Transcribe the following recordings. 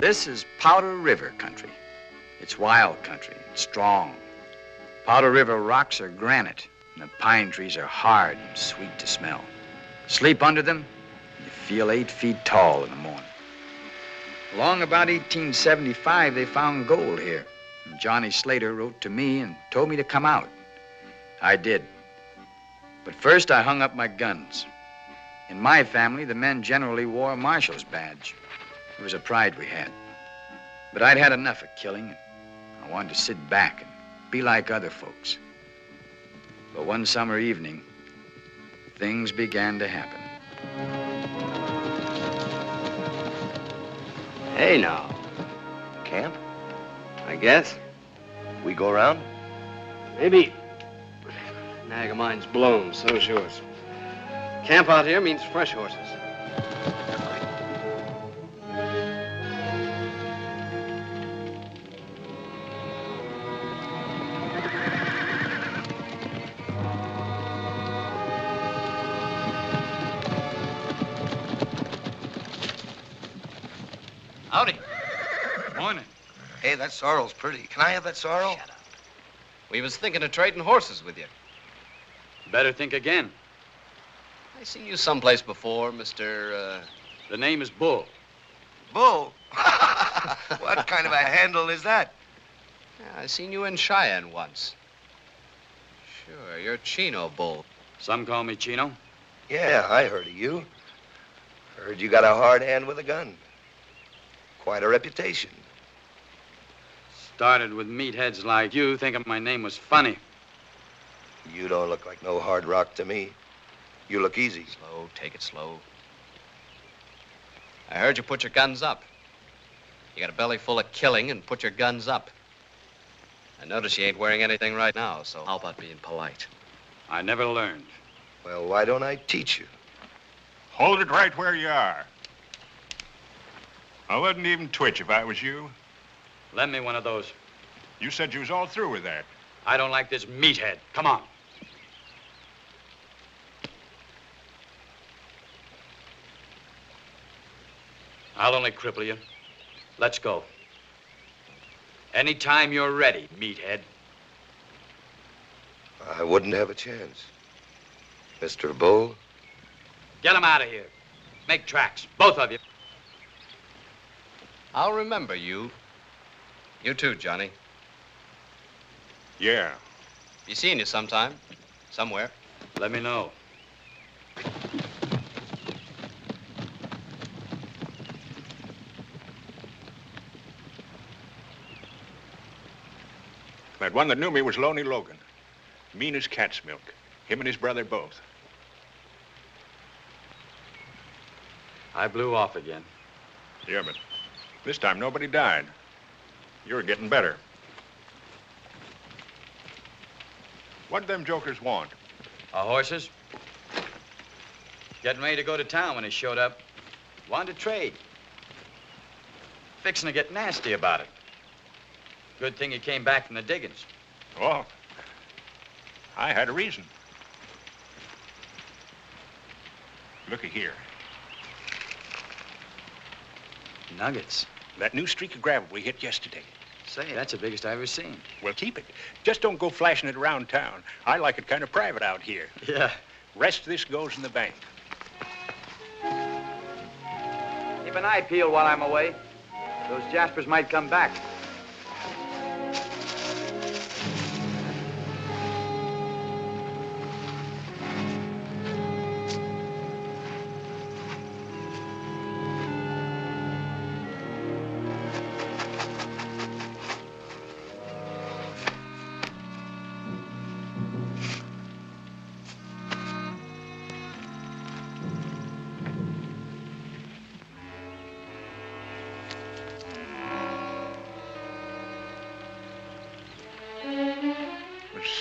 This is Powder River country. It's wild country. It's strong. Powder River rocks are granite, and the pine trees are hard and sweet to smell. Sleep under them, and you feel 8 feet tall in the morning. Along about 1875, they found gold here. And Johnny Slater wrote to me and told me to come out. I did. But first, I hung up my guns. In my family, the men generally wore a marshal's badge. It was a pride we had. But I'd had enough of killing, and I wanted to sit back and be like other folks. But one summer evening, things began to happen. Hey, now. Camp? I guess. We go around? Maybe. Nag of mine's blown, so's yours. Camp out here means fresh horses. Howdy. Morning. Hey, that sorrel's pretty. Can I have that sorrel? Shut up. We was thinking of trading horses with you. Better think again. I seen you someplace before, Mr. The name is Bull. Bull? What kind of a handle is that? Yeah, I seen you in Cheyenne once. Sure, you're Chino Bull. Some call me Chino. Yeah, I heard of you. Heard you got a hard hand with a gun. Quite a reputation. Started with meatheads like you thinking my name was funny. You don't look like no hard rock to me. You look easy. Slow, take it slow. I heard you put your guns up. You got a belly full of killing and put your guns up. I notice you ain't wearing anything right now, so how about being polite? I never learned. Well, why don't I teach you? Hold it right where you are. I wouldn't even twitch if I was you. Lend me one of those. You said you was all through with that. I don't like this meathead. Come on. I'll only cripple you. Let's go. Anytime you're ready, meathead. I wouldn't have a chance. Mr. Bull? Get him out of here. Make tracks, both of you. I'll remember you. You too, Johnny. Yeah. Be seeing you sometime. Somewhere. Let me know. That one that knew me was Loney Logan. Mean as cat's milk. Him and his brother both. I blew off again. Yeah, but this time nobody died. You're getting better. What'd them jokers want? Our horses? Getting ready to go to town when he showed up. Wanted to trade. Fixing to get nasty about it. Good thing he came back from the diggings. Oh, I had a reason. Looky here. Nuggets. That new streak of gravel we hit yesterday. Say, that's the biggest I've ever seen. Well, keep it. Just don't go flashing it around town. I like it kind of private out here. Yeah. Rest of this goes in the bank. Keep an eye peeled while I'm away. Those Jaspers might come back.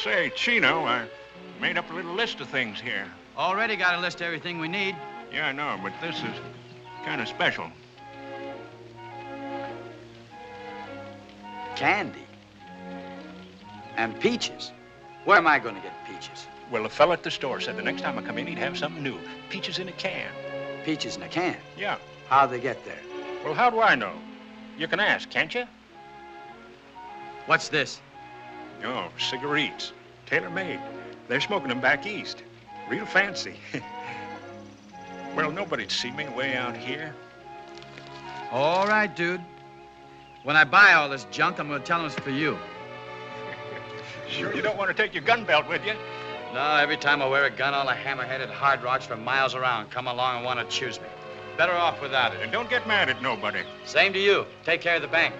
Say, Chino, I made up a little list of things here. Already got a list of everything we need. Yeah, I know, but this is kind of special. Candy. And peaches. Where am I going to get peaches? Well, the fella at the store said the next time I come in, he'd have something new. Peaches in a can. Peaches in a can? Yeah. How'd they get there? Well, how do I know? You can ask, can't you? What's this? Oh, cigarettes. Tailor-made. They're smoking them back east. Real fancy. Well, nobody'd see me way out here. All right, dude. When I buy all this junk, I'm gonna tell them it's for you. Sure you don't want to take your gun belt with you? No, every time I wear a gun, all the hammer-headed hard rocks from miles around come along and want to choose me. Better off without it. And don't get mad at nobody. Same to you. Take care of the bank.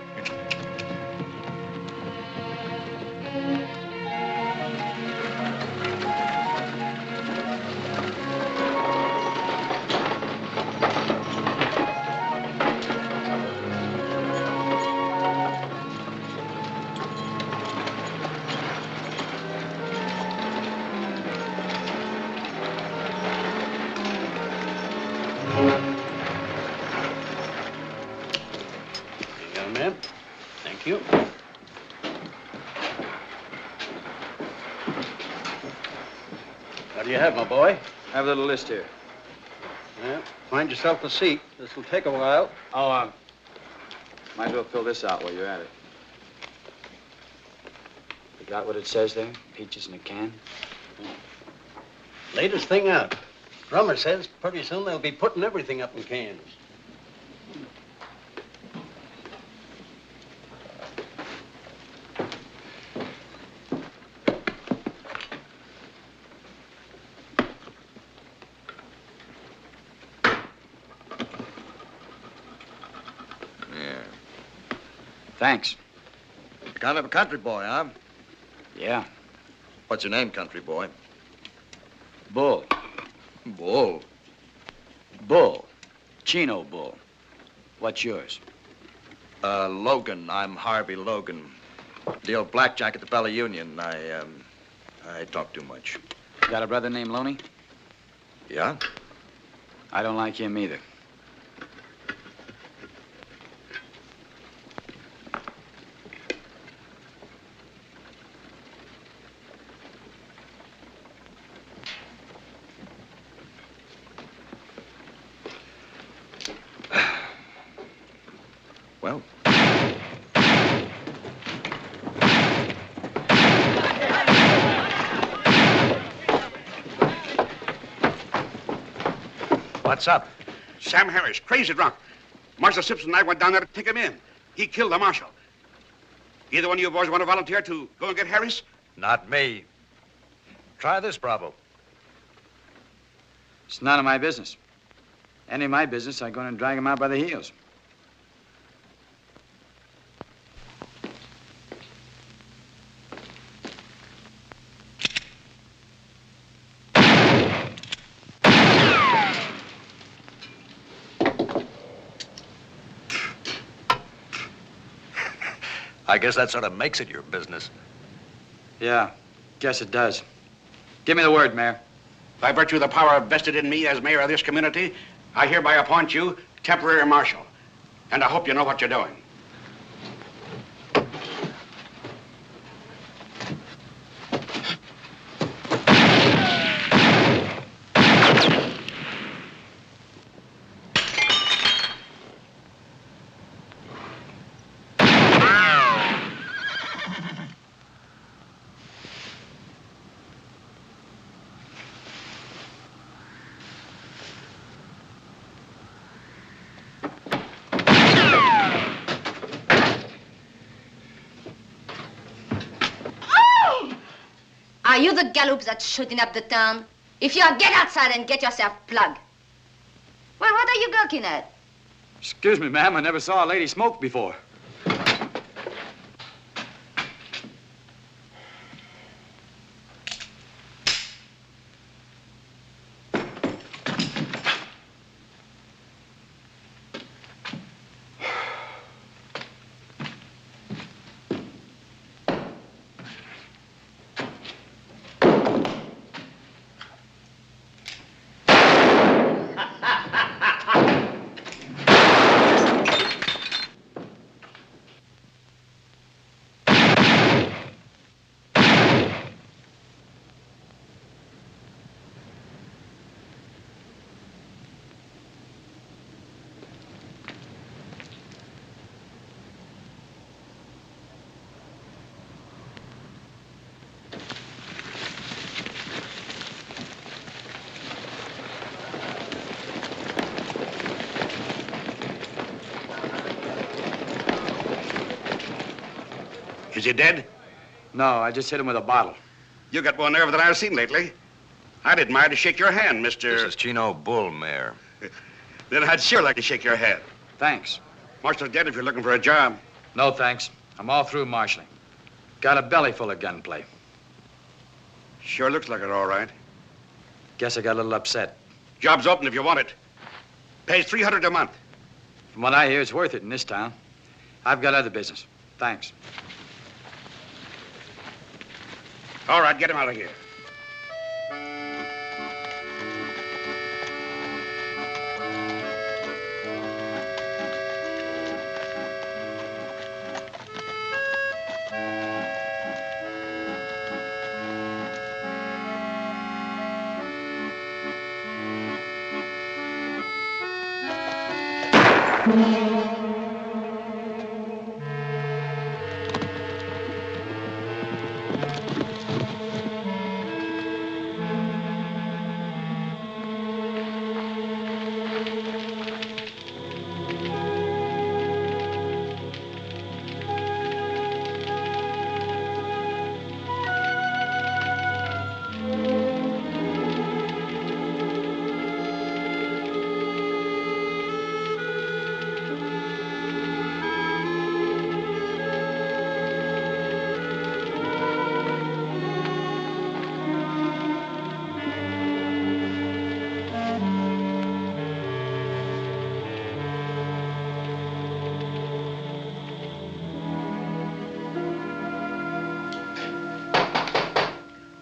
Thank you. What do you have, my boy? I have a little list here. Yeah, find yourself a seat. This will take a while. Oh, might as well fill this out while you're at it. You got what it says there? Peaches in a can? Latest thing out. Drummer says pretty soon they'll be putting everything up in cans. Thanks. Kind of a country boy, huh? Yeah. What's your name, country boy? Bull. Bull. Bull. Chino Bull. What's yours? Logan. I'm Harvey Logan. Deal blackjack at the Bella Union. I talk too much. Got a brother named Loney? Yeah? I don't like him either. Well. What's up? Sam Harris, crazy drunk. Marshal Simpson and I went down there to take him in. He killed the marshal. Either one of you boys want to volunteer to go and get Harris? Not me. Try this, Bravo. It's none of my business. Any of my business, I'd go in and drag him out by the heels. I guess that sort of makes it your business. Yeah, guess it does. Give me the word, Mayor. By virtue of the power vested in me as mayor of this community, I hereby appoint you temporary marshal. And I hope you know what you're doing. Are you the gallops that's shooting up the town? If you are, get outside and get yourself plugged. Well, what are you gawking at? Excuse me, ma'am. I never saw a lady smoke before. Is he dead? No, I just hit him with a bottle. You got more nerve than I've seen lately. I'd admire to shake your hand, Mr. This is Chino Bull Mare. Then I'd sure like to shake your hand. Thanks. Marshal's dead if you're looking for a job. No, thanks. I'm all through marshaling. Got a belly full of gunplay. Sure looks like it, all right. Guess I got a little upset. Job's open if you want it. Pays $300 a month. From what I hear, it's worth it in this town. I've got other business. Thanks. All right, get him out of here.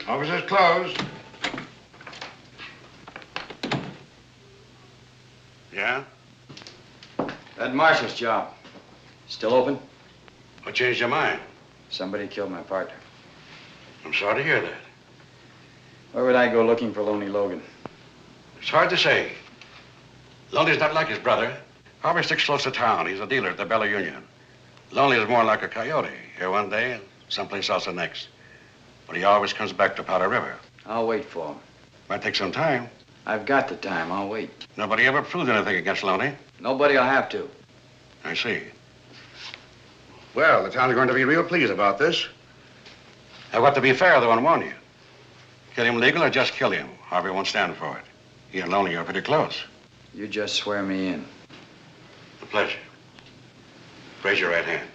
Office is closed. Yeah? That marshal's job. Still open? What changed your mind? Somebody killed my partner. I'm sorry to hear that. Where would I go looking for Lonely Logan? It's hard to say. Lonely's not like his brother. Harvey sticks close to town. He's a dealer at the Bella Union. Lonely is more like a coyote. Here one day and someplace else the next. But he always comes back to Powder River. I'll wait for him. Might take some time. I've got the time. I'll wait. Nobody ever proved anything against Lonely. Nobody'll have to. I see. Well, the town's going to be real pleased about this. I've got to be fair, though, and warn you. Kill him legal or just kill him. Harvey won't stand for it. He and Lonely are pretty close. You just swear me in. A pleasure. Raise your right hand.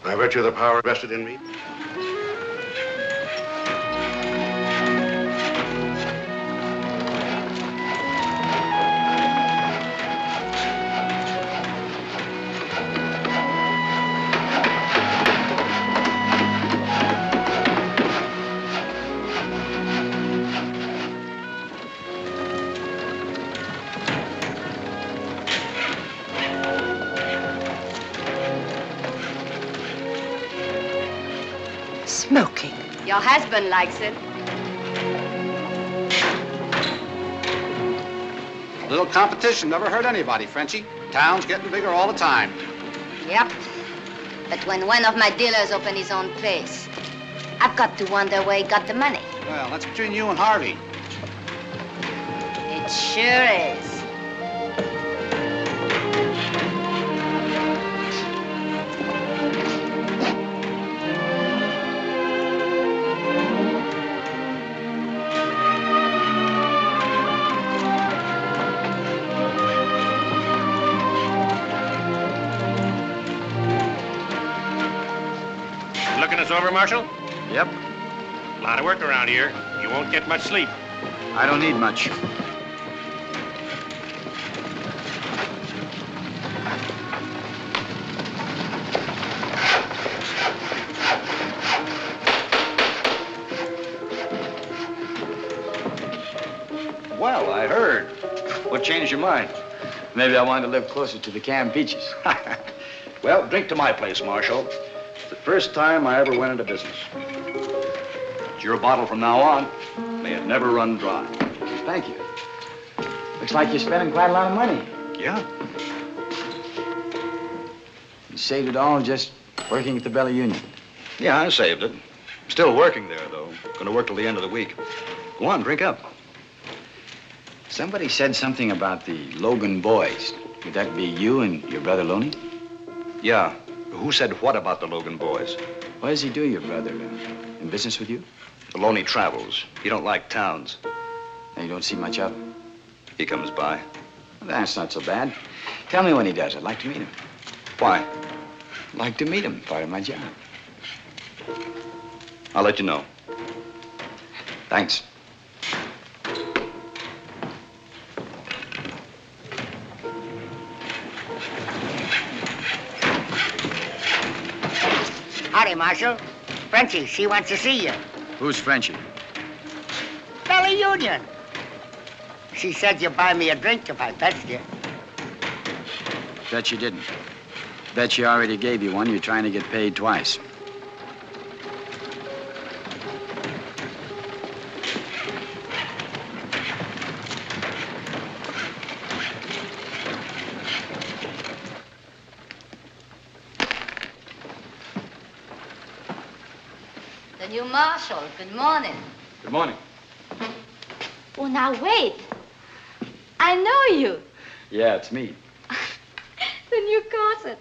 By virtue of the power vested in me. Smoking. Your husband likes it. A little competition never hurt anybody, Frenchie. Town's getting bigger all the time. Yep. But when one of my dealers opened his own place, I've got to wonder where he got the money. Well, that's between you and Harvey. It sure is. Looking us over, Marshal? Yep. A lot of work around here. You won't get much sleep. I don't need much. Well, I heard. What changed your mind? Maybe I wanted to live closer to the canned peaches. Well, drink to my place, Marshal. It's the first time I ever went into business. It's your bottle from now on. May it never run dry. Thank you. Looks like you're spending quite a lot of money. Yeah? You saved it all just working at the Bella Union. Yeah, I saved it. Still working there, though. Gonna work till the end of the week. Go on, drink up. Somebody said something about the Logan boys. Would that be you and your brother Loney? Yeah, Who said what about the Logan boys? What does he do, your brother? In business with you? Alone he travels. He don't like towns. And you don't see much of him? He comes by. Well, that's not so bad. Tell me when he does. I'd like to meet him. Why? I'd like to meet him. Part of my job. I'll let you know. Thanks. Howdy, Marshal. Frenchie, she wants to see you. Who's Frenchie? Valley Union. She said you'd buy me a drink if I fetched you. Bet you didn't. Bet she already gave you one. You're trying to get paid twice. The new marshal. Good morning. Good morning. Oh, now wait. I know you. Yeah, it's me. The new corset.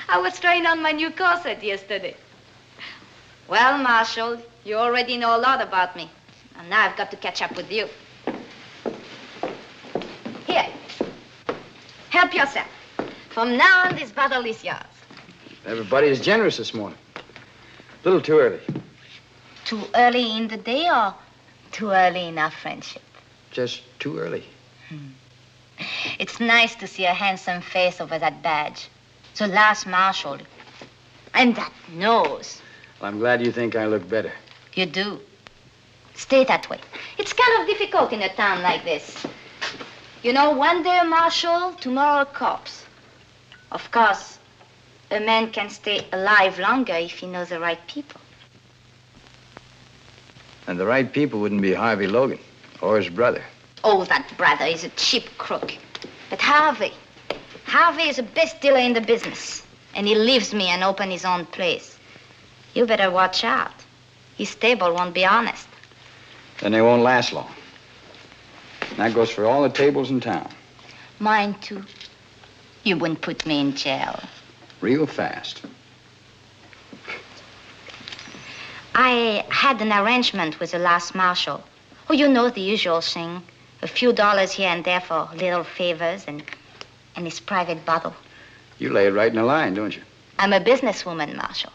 I was trying on my new corset yesterday. Well, Marshal, you already know a lot about me. And now I've got to catch up with you. Here. Help yourself. From now on, this bottle is yours. Everybody is generous this morning. A little too early. Too early in the day or too early in our friendship? Just too early. It's nice to see a handsome face over that badge. The last marshal. And that nose. Well, I'm glad you think I look better. You do. Stay that way. It's kind of difficult in a town like this. You know, one day a marshal, tomorrow a corpse. Of course, a man can stay alive longer if he knows the right people. And the right people wouldn't be Harvey Logan or his brother. Oh, that brother is a cheap crook. But Harvey is the best dealer in the business. And he leaves me and open his own place. You better watch out. His stable won't be honest. Then they won't last long. And that goes for all the tables in town. Mine, too. You wouldn't put me in jail. Real fast. I had an arrangement with the last marshal. Oh, you know the usual thing. A few dollars here and there for little favors and his private bottle. You lay it right in the line, don't you? I'm a businesswoman, Marshal.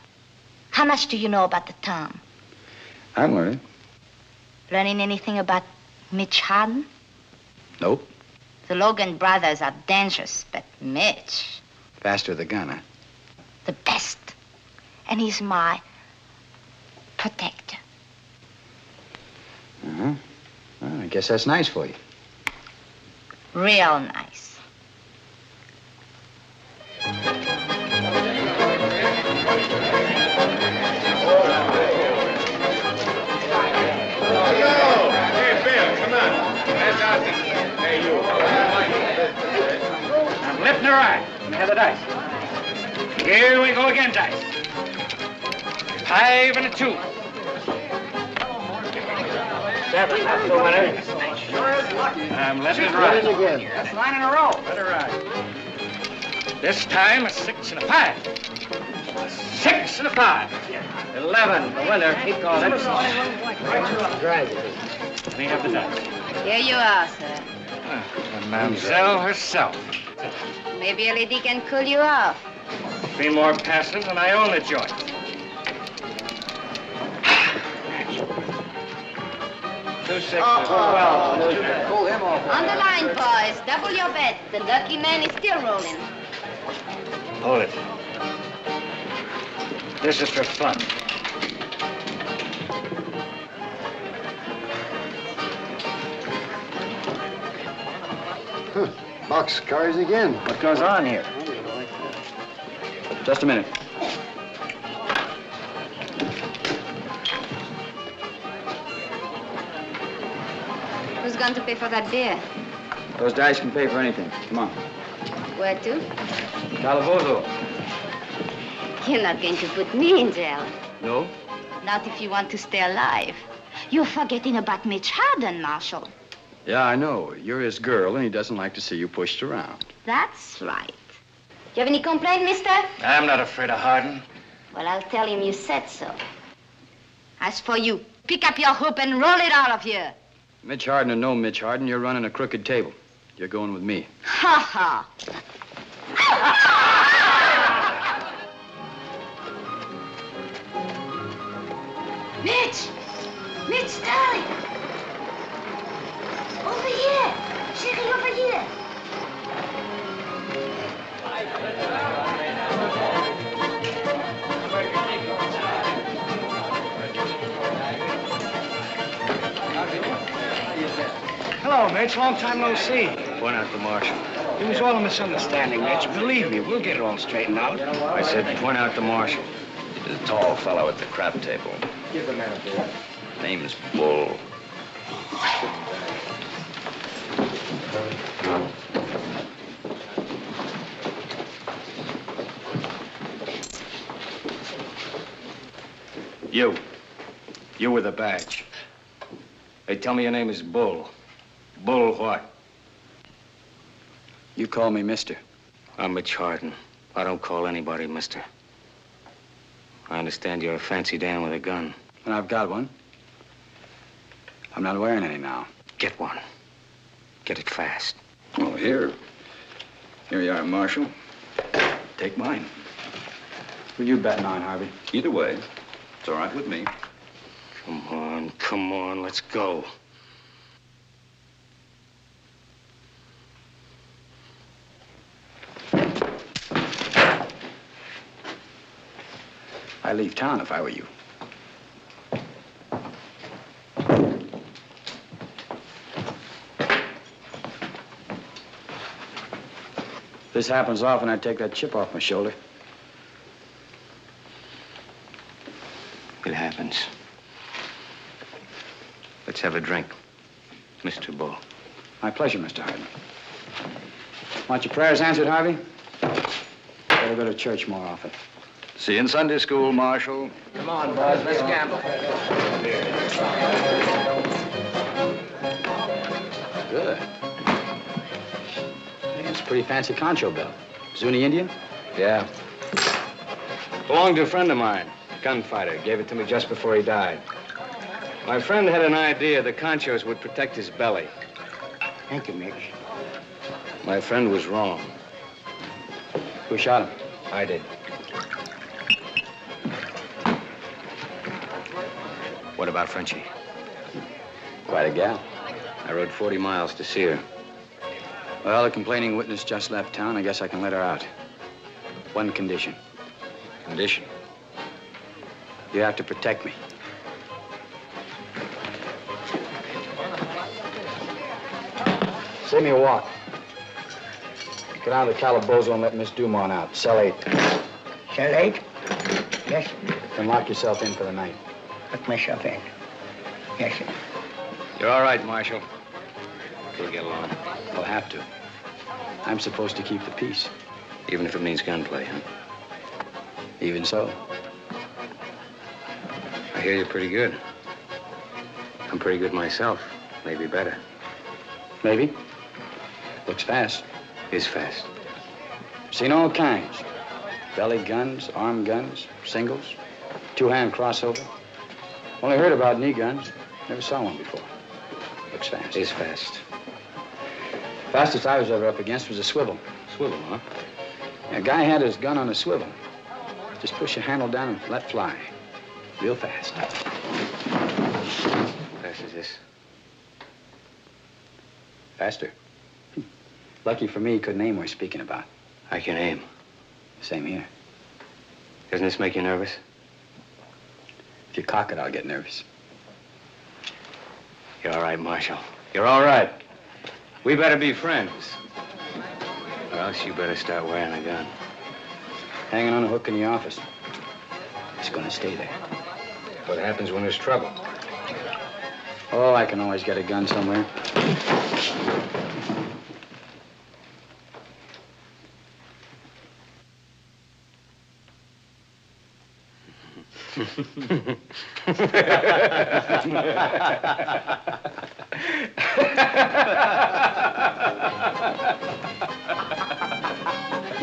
How much do you know about the town? I'm learning. Learning anything about Mitch Harden? Nope. The Logan brothers are dangerous, but Mitch... Faster the gun, huh? The best. And he's my protector. Uh-huh. Well, I guess that's nice for you. Real nice. Hey, Bill, come on. That's Ozzy. Hey, you. I'm left and right. Have the dice. Here we go again, dice. 5 and a 2. 7. That's the winner. I'm left and right. That's 9 in a row. Let her ride. This time a 6 and a 5. 6 and a 5. 11. The winner. He called it. Let me have the dice. Here you are, sir. The mamselle herself. Maybe a lady can cool you off. 3 more passes and I own the joint. 2, 6, 12. Pull him off. On the line, boys. Double your bet. The lucky man is still rolling. Hold it. This is for fun. Box cars again. What goes on here? Just a minute. Who's going to pay for that beer? Those dice can pay for anything. Come on. Where to? Calabozo. You're not going to put me in jail. No? Not if you want to stay alive. You're forgetting about Mitch Harden, Marshal. Yeah, I know. You're his girl, and he doesn't like to see you pushed around. That's right. you have any complaint, mister? I'm not afraid of Hardin. Well, I'll tell him you said so. As for you, pick up your hoop and roll it out of here. Mitch Hardin or no Mitch Hardin, you're running a crooked table. You're going with me. Ha ha. Mitch! Mitch, darling! Over here! Chérie, over here! Hello, Mitch. Long time no see. Point out the marshal. It was all a misunderstanding, Mitch. Believe me, we'll get it all straightened out. I said point out the marshal. The tall fellow at the crab table. Give the man a beer. Name's Bull. You with a badge. They tell me your name is Bull. Bull what? You call me mister. I'm Mitch Hardin. I don't call anybody mister. I understand you're a fancy Dan with a gun. And I've got one. I'm not wearing any now. Get one. Get it fast. Oh, here you are, Marshal. Take mine. Who you betting on, Harvey? Either way, it's all right with me. Come on, let's go. I'd leave town if I were you. If this happens often, I'd take that chip off my shoulder. It happens. Let's have a drink, Mr. Bull. My pleasure, Mr. Hardin. Want your prayers answered, Harvey? Better go to church more often. See you in Sunday school, Marshal. Come on, boys, let's gamble. Good. It's a pretty fancy concho belt. Zuni Indian? Yeah. Belonged to a friend of mine, gunfighter. Gave it to me just before he died. My friend had an idea the conchos would protect his belly. Thank you, Mitch. My friend was wrong. Who shot him? I did. What about Frenchie? Quite a gal. I rode 40 miles to see her. Well, the complaining witness just left town. I guess I can let her out. One condition. Condition? You have to protect me. Save me a walk. Get out of the calabozo and let Miss Dumont out. Cell 8. Cell 8? Yes, Then lock yourself in for the night. look myself in. Yes, sir. You're all right, Marshal. We'll get along. I'll have to. I'm supposed to keep the peace. Even if it means gunplay, huh? Even so. I hear you're pretty good. I'm pretty good myself. Maybe better. Maybe. Looks fast. Is fast. Seen all kinds. Belly guns, arm guns, singles, two-hand crossover. Only heard about knee guns. Never saw one before. Looks fast. Is fast. Fastest I was ever up against was a swivel. Swivel, huh? A guy had his gun on a swivel. Just push the handle down and let fly. Real fast. Fast as this. Faster. Lucky for me, he couldn't aim we're speaking about. I can aim. Same here. Doesn't this make you nervous? If you cock it, I'll get nervous. You're all right, Marshal. You're all right. We better be friends. Or else you better start wearing a gun. Hanging on a hook in the office. It's gonna stay there. What happens when there's trouble? Oh, I can always get a gun somewhere.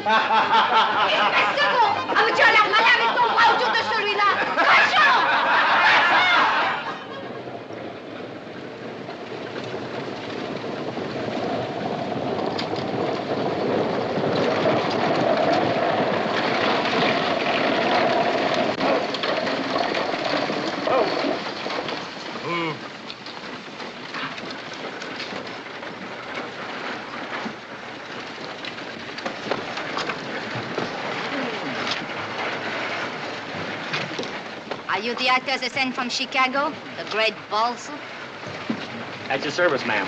Espèce de con! Ah, tu as l'air malin avec ton bras autour de celui-là! Cochon! Are you the actors they sent from Chicago? The great balls? At your service, ma'am.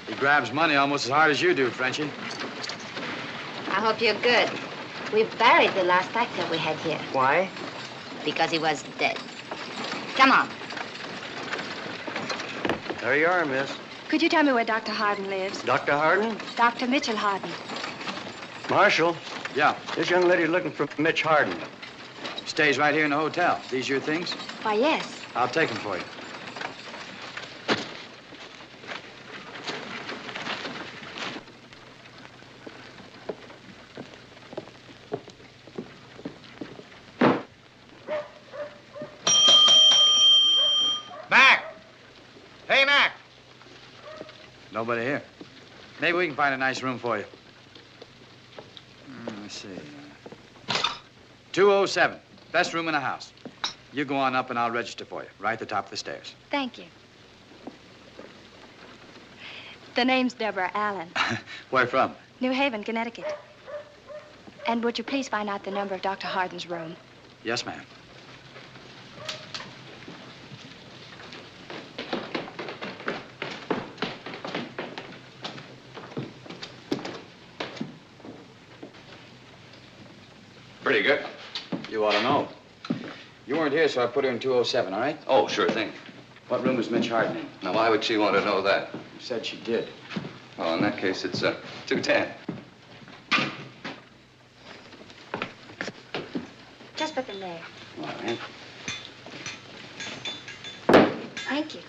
He grabs money almost as hard as you do, Frenchie. I hope you're good. We buried the last actor we had here. Why? Because he was dead. Come on. There you are, miss. Could you tell me where Dr. Harden lives? Dr. Harden? Dr. Mitchell Harden. Marshal, Yeah. this young lady's looking for Mitch Harden. Stays right here in the hotel. These your things? Why, yes. I'll take them for you. Mac! Hey, Mac! Nobody here. Maybe we can find a nice room for you. Let's see. 207. Best room in the house. You go on up and I'll register for you. Right at the top of the stairs. Thank you. The name's Deborah Allen. Where from? New Haven, Connecticut. And would you please find out the number of Dr. Harden's room? Yes, ma'am. Pretty good. You ought to know. You weren't here, so I put her in 207, all right? Oh, sure thing. What room is Mitch Harden in? Now, why would she want to know that? You said she did. Well, in that case, it's 210. Just put them there. All right. Thank you.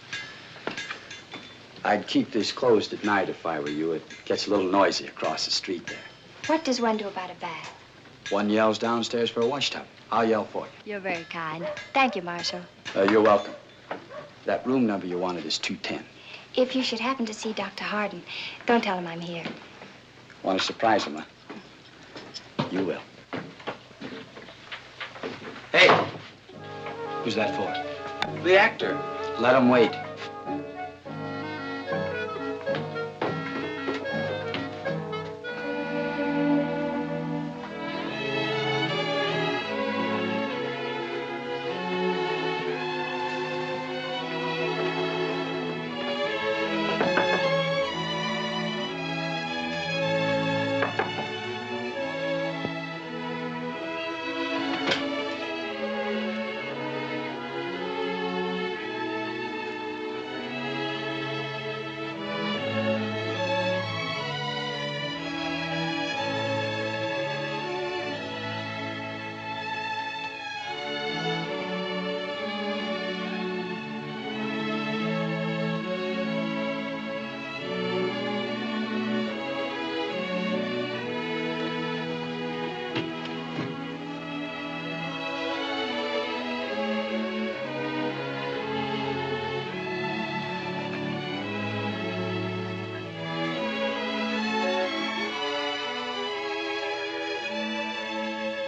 I'd keep this closed at night if I were you. It gets a little noisy across the street there. What does one do about a bath? One yells downstairs for a wash tub. I'll yell for you. You're very kind. Thank you, Marshal. You're welcome. That room number you wanted is 210. If you should happen to see Dr. Harden, don't tell him I'm here. Want to surprise him, huh? You will. Hey! Who's that for? The actor. Let him wait.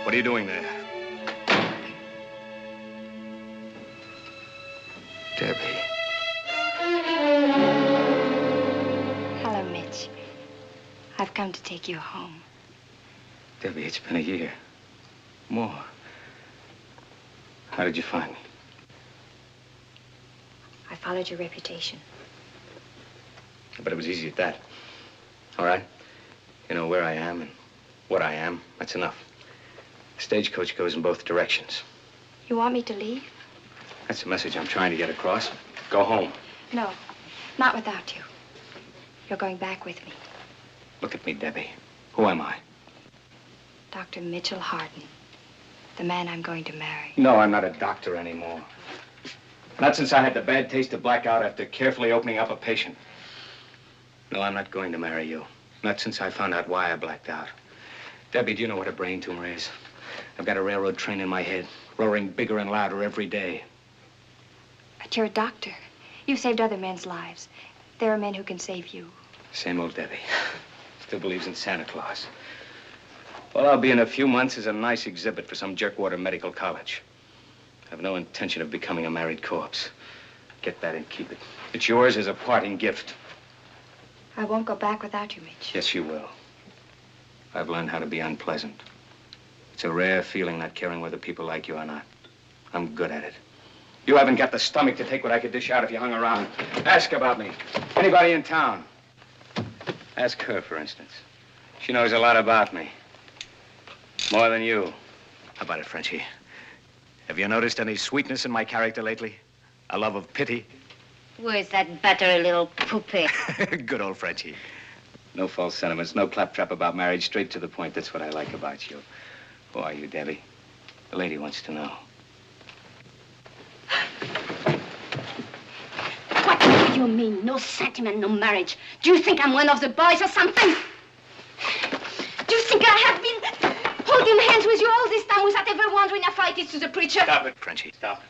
What are you doing there? Debbie. Hello, Mitch. I've come to take you home. Debbie, it's been a year. More. How did you find me? I followed your reputation. But it was easy at that. All right? You know where I am and what I am. That's enough. The stagecoach goes in both directions. You want me to leave? That's the message I'm trying to get across. Go home. No, not without you. You're going back with me. Look at me, Debbie. Who am I? Dr. Mitchell Harden, the man I'm going to marry. No, I'm not a doctor anymore. Not since I had the bad taste of blackout after carefully opening up a patient. No, I'm not going to marry you. Not since I found out why I blacked out. Debbie, do you know what a brain tumor is? I've got a railroad train in my head, roaring bigger and louder every day. But you're a doctor. You've saved other men's lives. There are men who can save you. Same old Debbie. Still believes in Santa Claus. All I'll be in a few months is a nice exhibit for some jerkwater medical college. I have no intention of becoming a married corpse. Get that and keep it. It's yours as a parting gift. I won't go back without you, Mitch. Yes, you will. I've learned how to be unpleasant. It's a rare feeling not caring whether people like you or not. I'm good at it. You haven't got the stomach to take what I could dish out if you hung around. Ask about me. Anybody in town. Ask her, for instance. She knows a lot about me. More than you. How about it, Frenchie? Have you noticed any sweetness in my character lately? A love of pity? Where's that battery little poopy? Good old Frenchie. No false sentiments, no claptrap about marriage, straight to the point. That's what I like about you. Who are you, Debbie? The lady wants to know. What do you mean, no sentiment, no marriage? Do you think I'm one of the boys or something? Do you think I have been holding hands with you all this time without ever wondering if I did to the preacher? Stop it, Frenchie, stop it.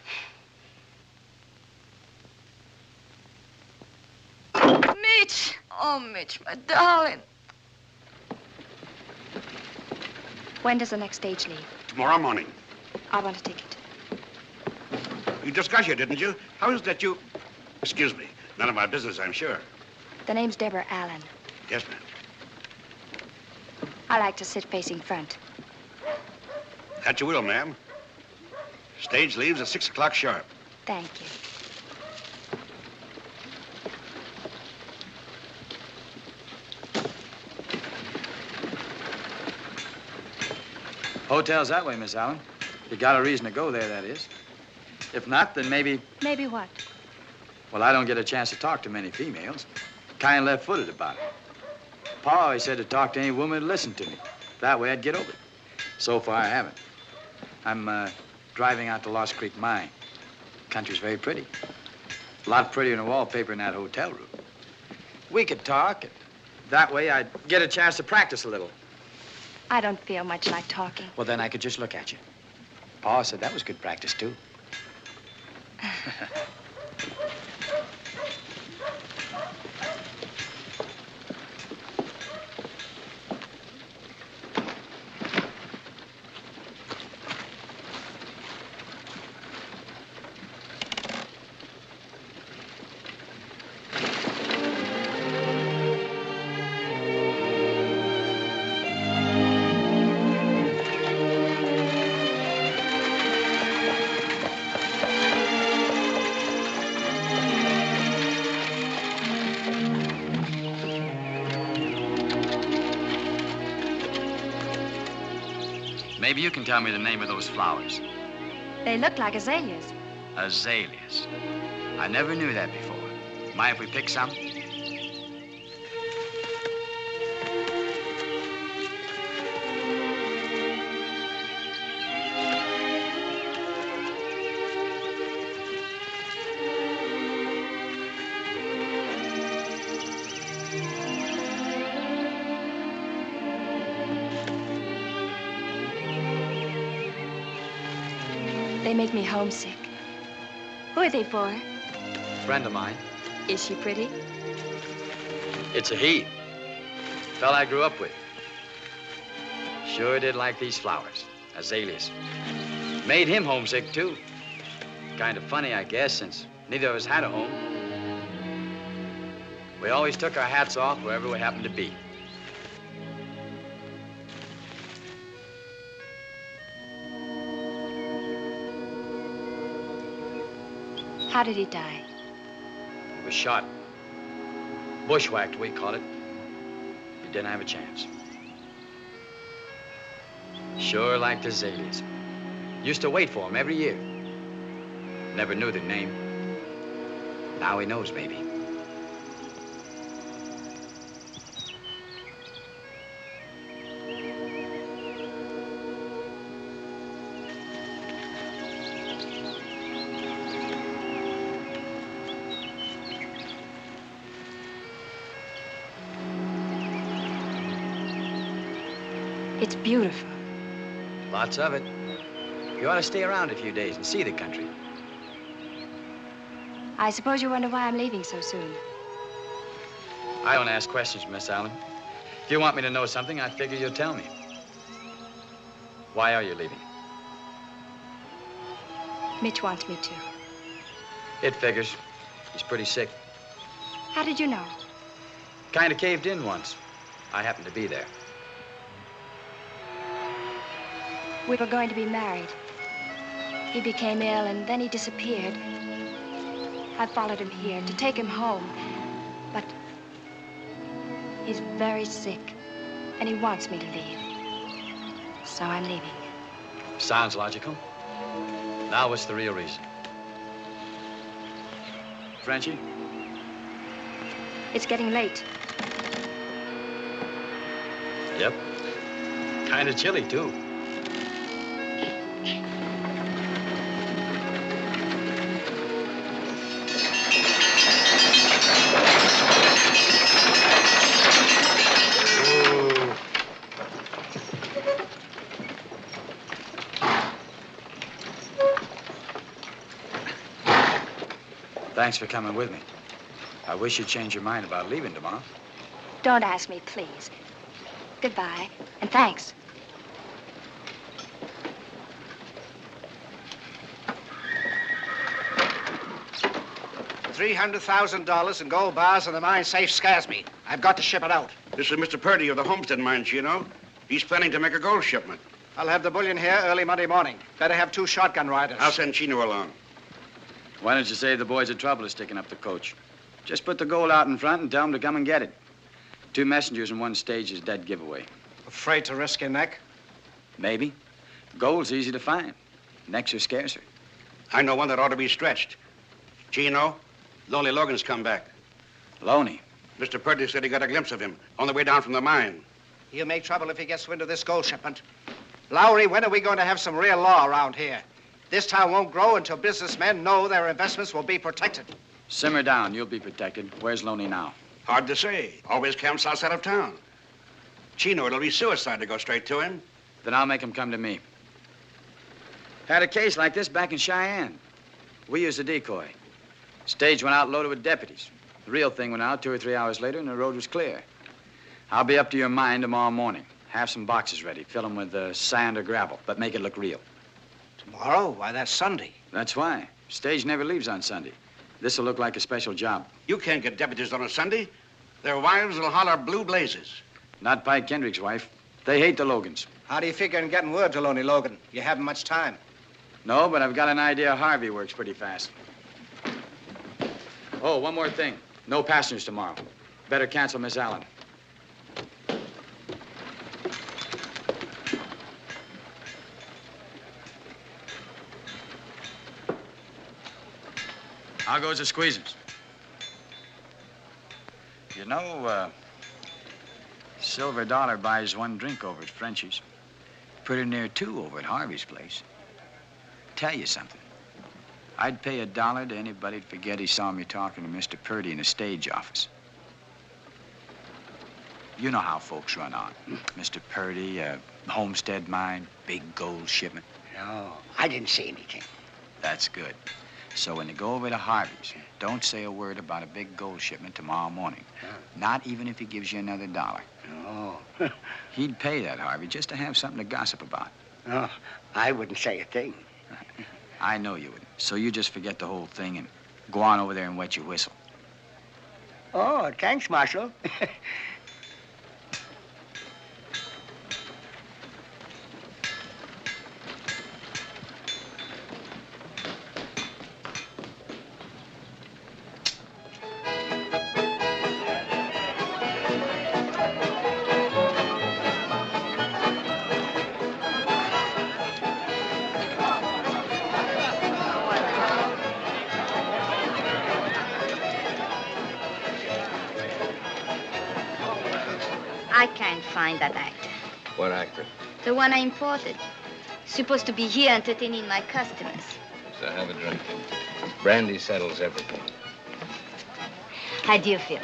Mitch! Oh, Mitch, my darling. When does the next stage leave? Tomorrow morning. I want a ticket. You discussed it, didn't you? How is it that you... Excuse me. None of my business, I'm sure. The name's Deborah Allen. Yes, ma'am. I like to sit facing front. That you will, ma'am. Stage leaves at 6 o'clock sharp. Thank you. Hotel's that way, Miss Allen. You got a reason to go there, that is. If not, then maybe... Maybe what? Well, I don't get a chance to talk to many females. Kind of left-footed about it. Pa always said to talk to any woman who'd listen to me. That way I'd get over it. So far, I haven't. I'm driving out to Lost Creek Mine. Country's very pretty. A lot prettier than the wallpaper in that hotel room. We could talk, and that way I'd get a chance to practice a little. I don't feel much like talking. Well, then I could just look at you. Pa said that was good practice, too. Maybe you can tell me the name of those flowers. They look like azaleas. Azaleas. I never knew that before. Mind if we pick some? They make me homesick. Who are they for? Friend of mine. Is she pretty? It's a he. Fella I grew up with. Sure did like these flowers. Azaleas. Made him homesick, too. Kind of funny, I guess, since neither of us had a home. We always took our hats off wherever we happened to be. How did he die? He was shot. Bushwhacked, we call it. He didn't have a chance. Sure liked azaleas. Used to wait for him every year. Never knew their name. Now he knows, maybe. It's beautiful. Lots of it. You ought to stay around a few days and see the country. I suppose you wonder why I'm leaving so soon. I don't ask questions, Miss Allen. If you want me to know something, I figure you'll tell me. Why are you leaving? Mitch wants me to. It figures. He's pretty sick. How did you know? Kind of caved in once. I happened to be there. We were going to be married. He became ill, and then he disappeared. I followed him here to take him home. But he's very sick, and he wants me to leave. So I'm leaving. Sounds logical. Now, what's the real reason? Frenchie? It's getting late. Yep. Kind of chilly, too. Thanks for coming with me. I wish you'd change your mind about leaving tomorrow. Don't ask me, please. Goodbye, and thanks. $300,000 in gold bars in the mine safe scares me. I've got to ship it out. This is Mr. Purdy of the Homestead Mines, you know. He's planning to make a gold shipment. I'll have the bullion here early Monday morning. Better have 2 shotgun riders. I'll send Chino along. Why don't you save the boys the trouble of sticking up the coach? Just put the gold out in front and tell them to come and get it. 2 messengers in 1 stage is dead giveaway. Afraid to risk your neck? Maybe. Gold's easy to find. Necks are scarcer. I know one that ought to be stretched. Chino, Lonely Logan's come back. Loney? Mr. Purdy said he got a glimpse of him on the way down from the mine. He'll make trouble if he gets wind of this gold shipment. Lowry, when are we going to have some real law around here? This town won't grow until businessmen know their investments will be protected. Simmer down. You'll be protected. Where's Loney now? Hard to say. Always camps outside of town. Chino, it'll be suicide to go straight to him. Then I'll make him come to me. Had a case like this back in Cheyenne. We used a decoy. Stage went out loaded with deputies. The real thing went out 2 or 3 hours later, and the road was clear. I'll be up to your mine tomorrow morning. Have some boxes ready. Fill them with sand or gravel, but make it look real. Tomorrow? Why, that's Sunday. That's why. Stage never leaves on Sunday. This'll look like a special job. You can't get deputies on a Sunday. Their wives will holler blue blazes. Not Pike Kendrick's wife. They hate the Logans. How do you figure on getting word to Lonely Logan? You haven't much time. No, but I've got an idea Harvey works pretty fast. Oh, one more thing. No passengers tomorrow. Better cancel Miss Allen. How goes the squeezins? You know, Silver Dollar buys 1 drink over at Frenchie's. Pretty near 2 over at Harvey's place. Tell you something. I'd pay $1 to anybody to forget he saw me talking to Mr. Purdy in the stage office. You know how folks run on. Mr. Purdy, homestead mine, big gold shipment. No, I didn't see anything. That's good. So when you go over to Harvey's, don't say a word about a big gold shipment tomorrow morning. Not even if he gives you another $1. No. He'd pay that, Harvey, just to have something to gossip about. No, I wouldn't say a thing. I know you wouldn't. So you just forget the whole thing and go on over there and wet your whistle. Oh, thanks, Marshal. I can't find that actor. What actor? The one I imported. Supposed to be here entertaining my customers. So have a drink. Brandy settles everything. How do you feel?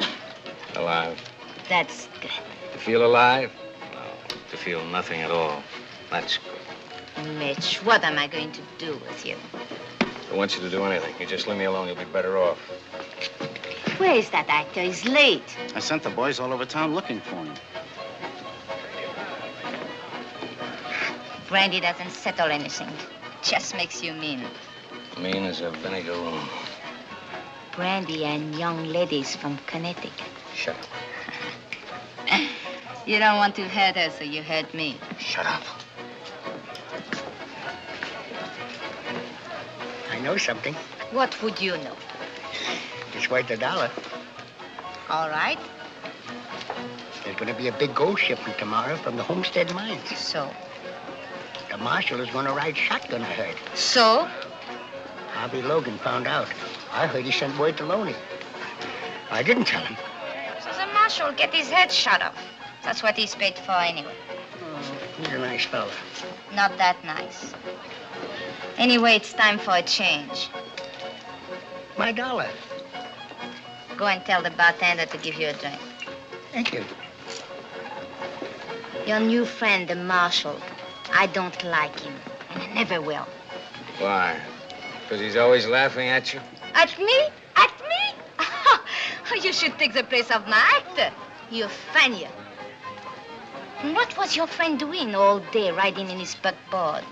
Alive. That's good. You feel alive? No. To feel nothing at all. That's good. Mitch, what am I going to do with you? I want you to do anything. You just leave me alone, you'll be better off. Where is that actor? He's late. I sent the boys all over town looking for him. Brandy doesn't settle anything. Just makes you mean. Mean as a vinegar room. Brandy and young ladies from Connecticut. Shut up. You don't want to hurt her, so you hurt me. Shut up. I know something. What would you know? It's worth $1. All right. There's going to be a big gold shipment tomorrow from the Homestead mines. So? The marshal is going to ride shotgun, I heard. So? Harvey Logan found out. I heard he sent word to Loney. I didn't tell him. So the marshal get his head shot off. That's what he's paid for anyway. Oh, he's a nice fella. Not that nice. Anyway, it's time for a change. My $1. Go and tell the bartender to give you a drink. Thank you. Your new friend, the marshal, I don't like him, and I never will. Why? Because he's always laughing at you? At me? At me? You should take the place of my actor. You're funnier. And what was your friend doing all day riding in his buckboard?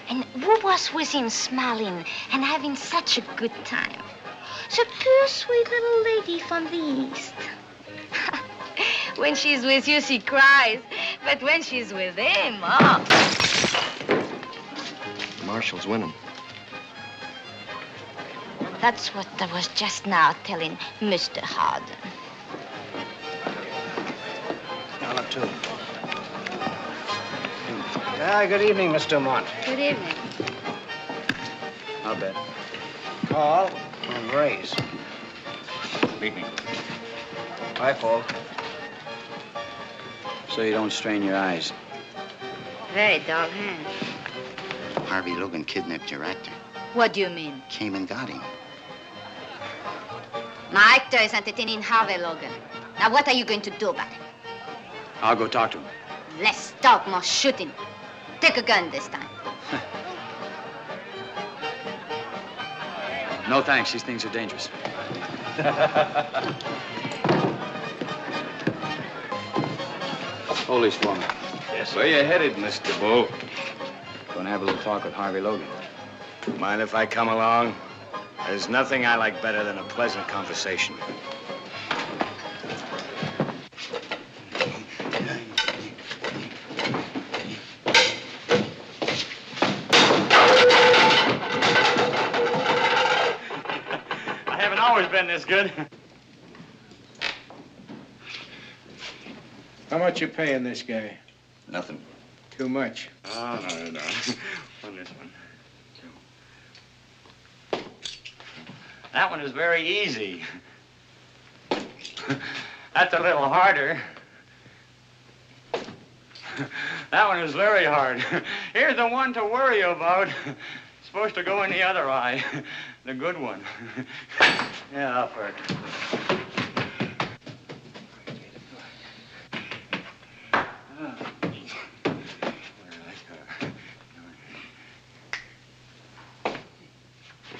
And who was with him smiling and having such a good time? The poor, sweet little lady from the East. When she's with you, she cries. But when she's with him, oh. The marshal's winning. That's what I was just now telling Mr. Harden. $1, $2. Good evening, Mr. Mont. Good evening. I'll bet. Call and raise. Beat me. I fold. So you don't strain your eyes. Very dull hand. Harvey Logan kidnapped your actor. What do you mean? Came and got him. My actor is entertaining Harvey Logan. Now, what are you going to do about it? I'll go talk to him. Less talk, more shooting. Take a gun this time. No thanks, these things are dangerous. Hold these for me. Yes, where you headed, Mr. Bull? Gonna have a little talk with Harvey Logan. Mind if I come along? There's nothing I like better than a pleasant conversation. I haven't always been this good. How much you paying this guy? Nothing. Too much. Oh, no. On this one. That one is very easy. That's a little harder. That one is very hard. Here's the one to worry about. It's supposed to go in the other eye. The good one. Yeah, upward.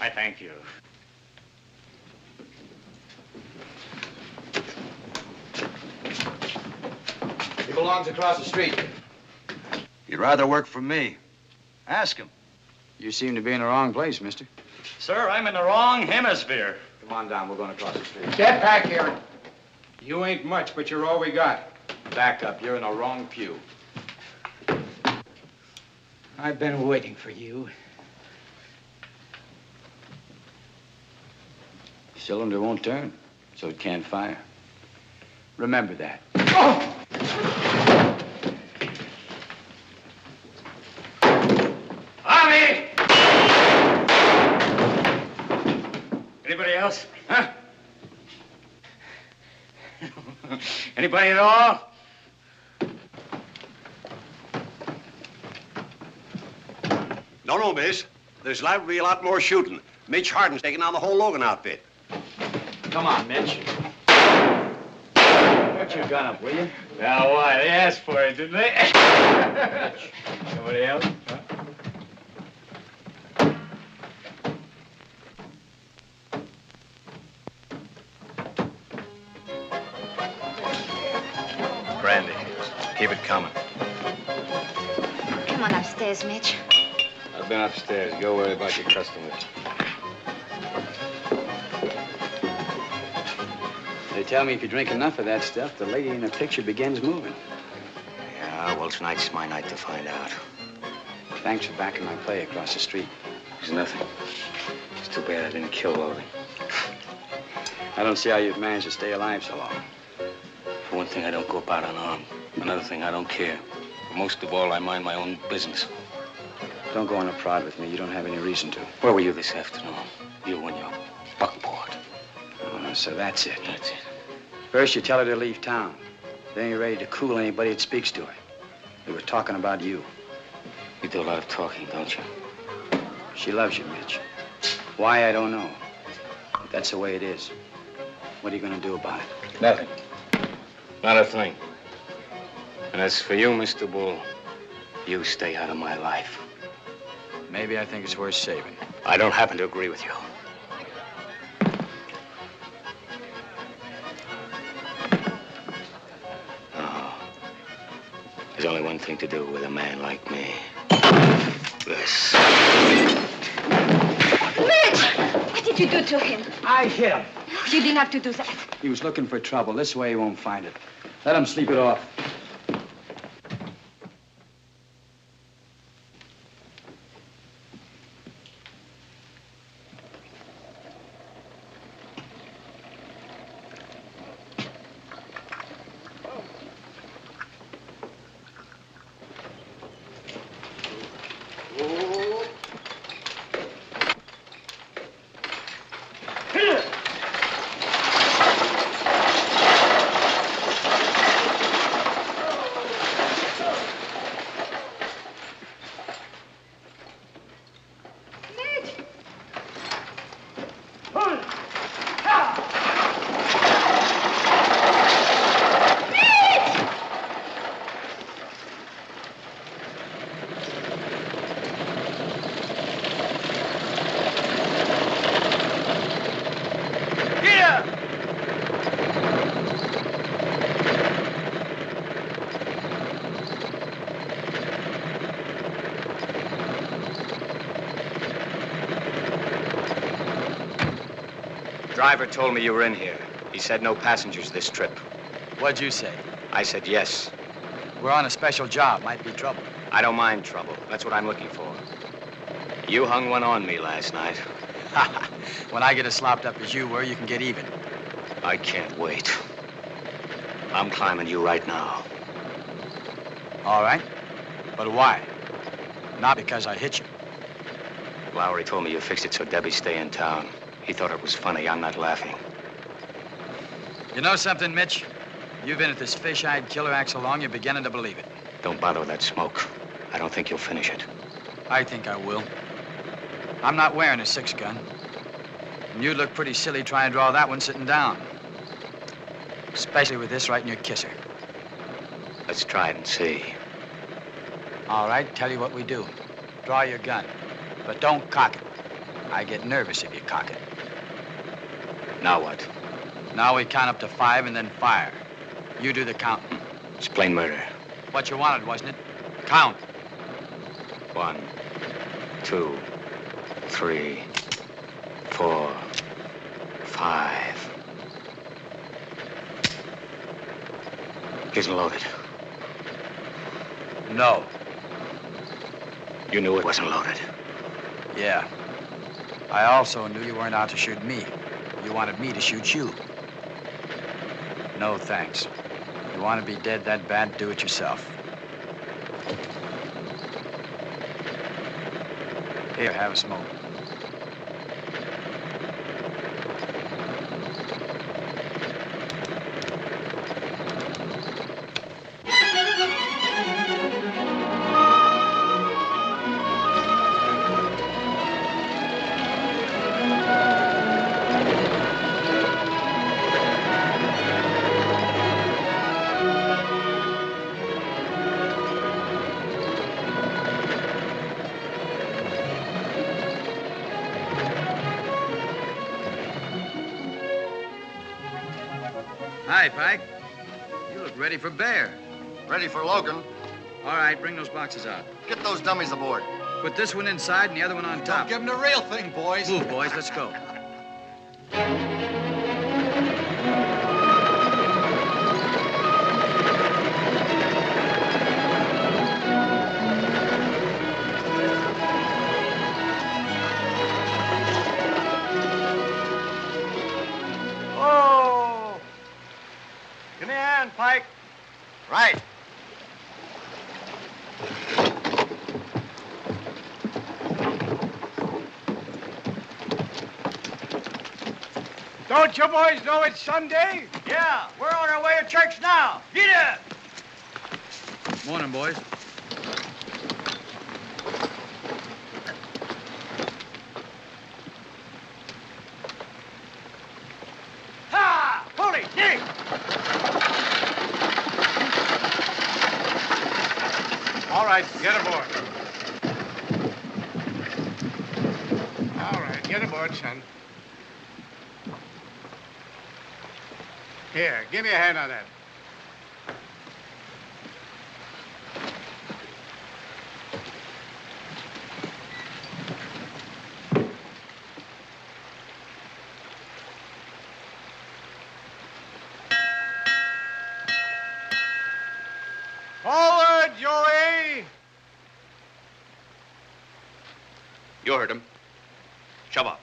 I thank you. He belongs across the street. He'd rather work for me. Ask him. You seem to be in the wrong place, mister. Sir, I'm in the wrong hemisphere. Come on down, we're going across the street. Get back here. You ain't much, but you're all we got. Back up, you're in the wrong pew. I've been waiting for you. Cylinder won't turn, so it can't fire. Remember that. Oh! Army! Anybody else? Huh? Anybody at all? No, miss. There's liable to be a lot more shooting. Mitch Harden's taking on the whole Logan outfit. Come on, Mitch. Hey, Put your gun up, will you? Now, why? They asked for it, didn't they? Somebody else? Huh? Brandy. Keep it coming. Come on upstairs, Mitch. I've been upstairs. Go worry about your customers. They tell me if you drink enough of that stuff, the lady in the picture begins moving. Yeah, well, tonight's my night to find out. Thanks for backing my play across the street. There's nothing. It's too bad I didn't kill Logan. I don't see how you've managed to stay alive so long. For one thing, I don't go about unarmed. Another thing, I don't care. But most of all, I mind my own business. Don't go on a prod with me. You don't have any reason to. Where were you this afternoon? You and your buckboard. So that's it. That's it. First, you tell her to leave town. Then you're ready to cool anybody that speaks to her. We were talking about you. You do a lot of talking, don't you? She loves you, Mitch. Why, I don't know. But that's the way it is. What are you going to do about it? Nothing. Not a thing. And as for you, Mr. Bull, you stay out of my life. Maybe I think it's worth saving. I don't happen to agree with you. There's only one thing to do with a man like me. This. Mitch! What did you do to him? I hit him. You didn't have to do that. He was looking for trouble. This way he won't find it. Let him sleep it off. Driver told me you were in here. He said no passengers this trip. What'd you say? I said yes. We're on a special job. Might be trouble. I don't mind trouble. That's what I'm looking for. You hung one on me last night. When I get as slopped up as you were, you can get even. I can't wait. I'm climbing you right now. All right. But why? Not because I hit you. Lowry told me you fixed it so Debbie'd stay in town. He thought it was funny. I'm not laughing. You know something, Mitch? You've been at this fish-eyed killer act so long, you're beginning to believe it. Don't bother with that smoke. I don't think you'll finish it. I think I will. I'm not wearing a 6-gun. And you'd look pretty silly trying to draw that one sitting down. Especially with this right in your kisser. Let's try it and see. All right, tell you what we do. Draw your gun, but don't cock it. I get nervous if you cock it. Now what? Now we count up to 5 and then fire. You do the counting. It's plain murder. What you wanted, wasn't it? Count. 1, 2, 3, 4, 5. Isn't loaded. No. You knew it wasn't loaded. Yeah. I also knew you weren't out to shoot me. You wanted me to shoot you. No thanks. You want to be dead that bad, do it yourself. Here, have a smoke. Hi, Pike. You look ready for bear. Ready for Logan. All right, bring those boxes out. Get those dummies aboard. Put this one inside and the other one on top. Give them the real thing, boys. Move, boys. Let's go. Oh! Give me a hand, Pike. Right. Don't you boys know it's Sunday? Yeah, we're on our way to church now. Get up! Morning, boys. Ha! Pulley, dig! All right, get aboard. All right, get aboard, son. Here, give me a hand on that. Forward, Joey! You heard him. Shove up.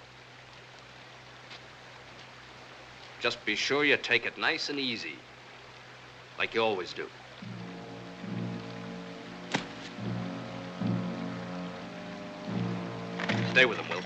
Just be sure you take it nice and easy, like you always do. Stay with him, Will.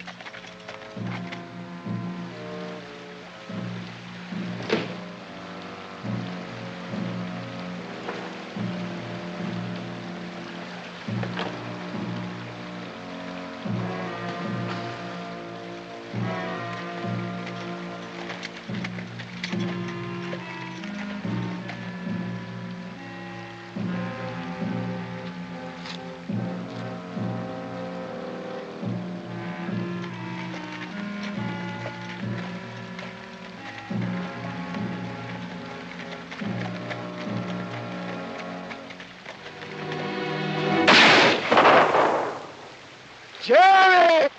Jerry!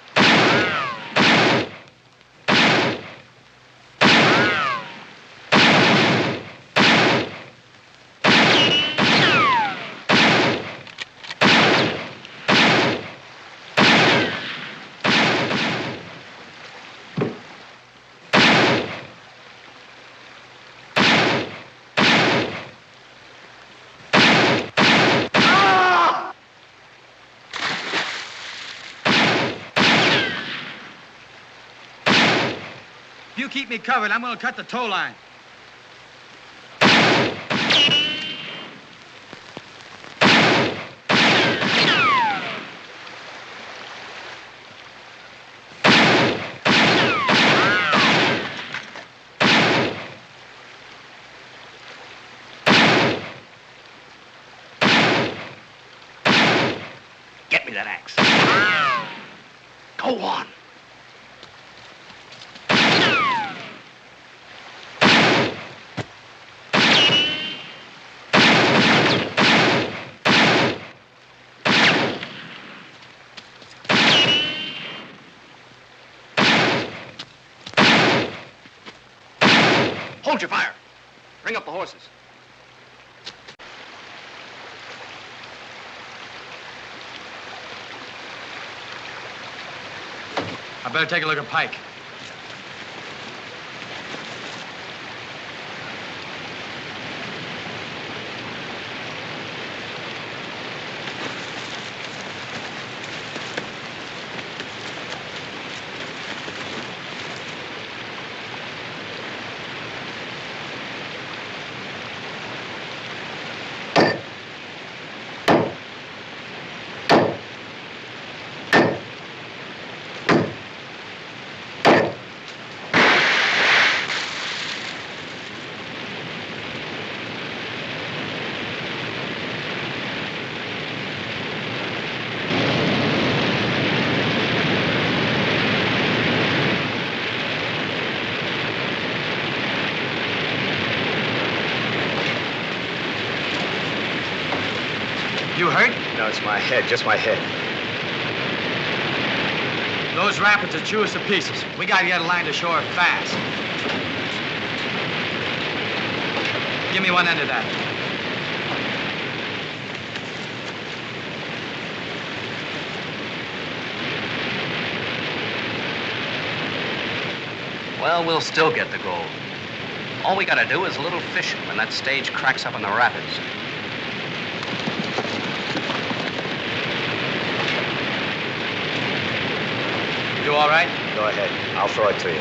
If you keep me covered, I'm going to cut the tow line. Get me that axe. Go on. Hold your fire. Bring up the horses. I better take a look at Pike. You hurt? No, it's my head, just my head. Those rapids will chew us to pieces. We gotta get a line to shore fast. Give me one end of that. Well, we'll still get the gold. All we gotta do is a little fishing when that stage cracks up in the rapids. You all right? Go ahead. I'll throw it to you.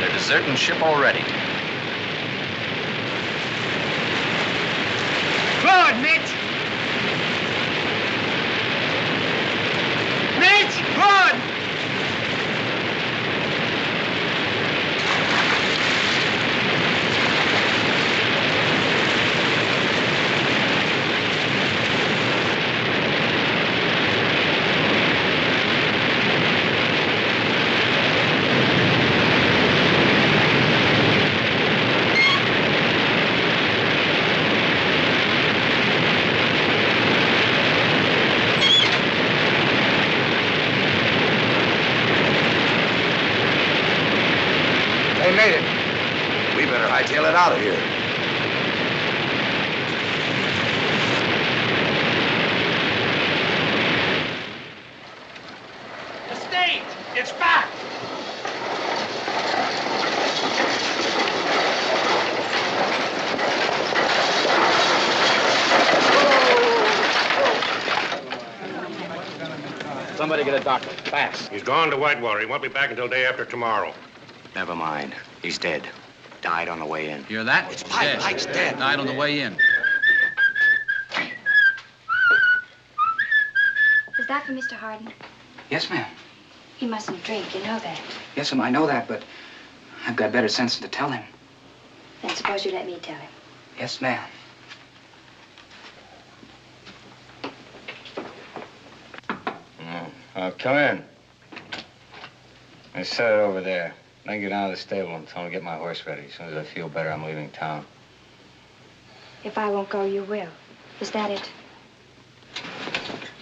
They're deserting ship already. Good, Mitch! Mitch, good! They made it. We better hightail it out of here. The stage! It's back! Somebody get a doctor, fast. He's gone to Whitewater. He won't be back until day after tomorrow. Never mind. He's dead. Died on the way in. Hear that? It's Pike. Pike's dead. Died on the way in. Is that for Mr. Harden? Yes, ma'am. He mustn't drink, you know that. Yes, ma'am, I know that, but I've got better sense than to tell him. Then suppose you let me tell him. Yes, ma'am. Come in. I set it over there. Then get down to the stable and tell him to get my horse ready. As soon as I feel better, I'm leaving town. If I won't go, you will. Is that it?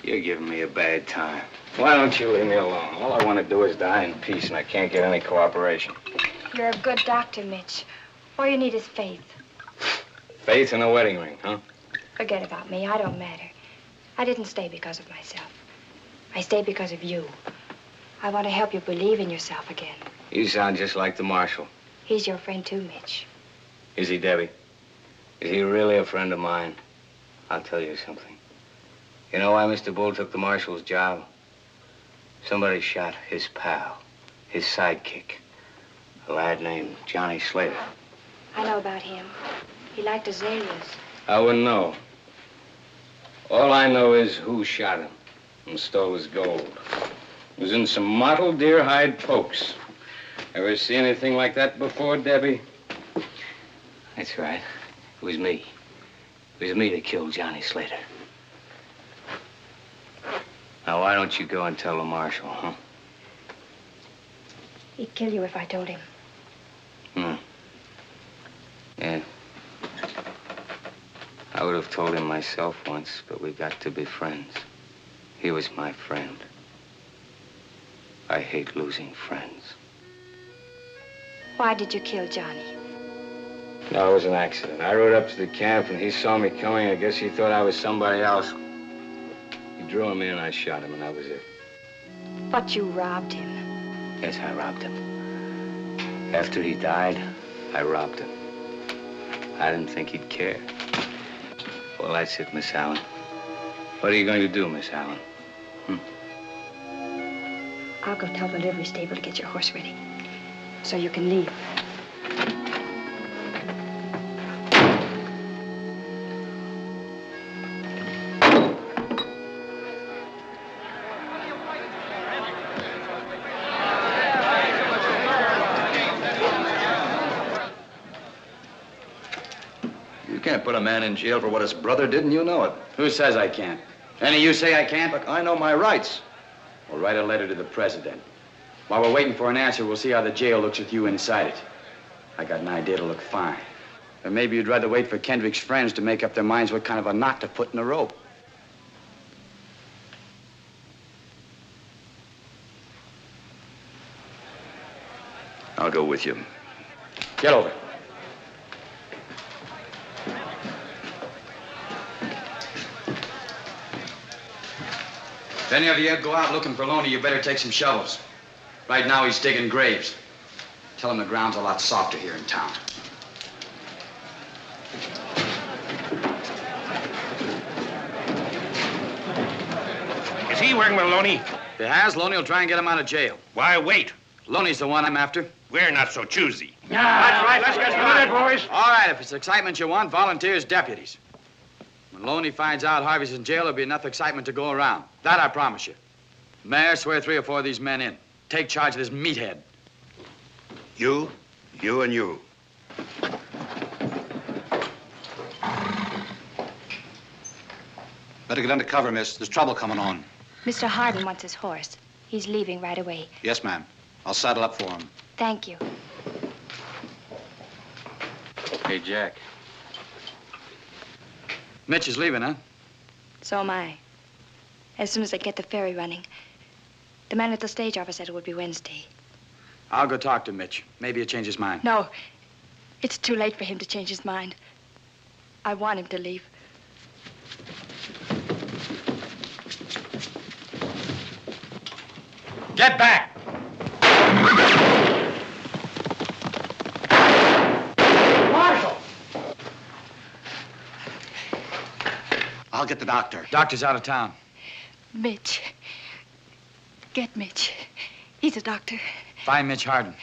You're giving me a bad time. Why don't you leave me alone? All I want to do is die in peace, and I can't get any cooperation. You're a good doctor, Mitch. All you need is faith. Faith in a wedding ring, huh? Forget about me. I don't matter. I didn't stay because of myself. I stayed because of you. I want to help you believe in yourself again. You sound just like the marshal. He's your friend too, Mitch. Is he, Debbie? Is he really a friend of mine? I'll tell you something. You know why Mr. Bull took the marshal's job? Somebody shot his pal, his sidekick, a lad named Johnny Slater. I know about him. He liked azaleas. I wouldn't know. All I know is who shot him and stole his gold. It was in some mottled deer hide pokes. Ever see anything like that before, Debbie? That's right. It was me. It was me that killed Johnny Slater. Now, why don't you go and tell the marshal, huh? He'd kill you if I told him. Yeah. I would have told him myself once, but we got to be friends. He was my friend. I hate losing friends. Why did you kill Johnny? No, it was an accident. I rode up to the camp and he saw me coming. I guess he thought I was somebody else. He drew him in, I shot him, and that was it. But you robbed him. Yes, I robbed him. After he died, I robbed him. I didn't think he'd care. Well, that's it, Miss Allen. What are you going to do, Miss Allen? I'll go tell the livery stable to get your horse ready, so you can leave. You can't put a man in jail for what his brother did, and you know it. Who says I can't? Any you say I can't? Look, I know my rights. We'll write a letter to the president. While we're waiting for an answer, we'll see how the jail looks with you inside it. I got an idea to look fine. Or maybe you'd rather wait for Kendrick's friends to make up their minds what kind of a knot to put in the rope. I'll go with you. Get over. If any of you go out looking for Loney, you better take some shovels. Right now, he's digging graves. Tell him the ground's a lot softer here in town. Is he working with Loney? If he has, Loney will try and get him out of jail. Why wait? Loney's the one I'm after. We're not so choosy. That's right. Let's get started, boys. All right, if it's excitement you want, volunteers, deputies. When Loney finds out Harvey's in jail, there'll be enough excitement to go around. That I promise you. Mayor, swear 3 or 4 of these men in. Take charge of this meathead. You, and you. Better get under cover, miss. There's trouble coming on. Mr. Hardin wants his horse. He's leaving right away. Yes, ma'am. I'll saddle up for him. Thank you. Hey, Jack. Mitch is leaving, huh? So am I. As soon as I get the ferry running. The man at the stage office said it would be Wednesday. I'll go talk to Mitch. Maybe he'll change his mind. No. It's too late for him to change his mind. I want him to leave. Get back! Marshal! I'll get the doctor. Doctor's out of town. Mitch. Get Mitch. He's a doctor. Find Mitch Hardin.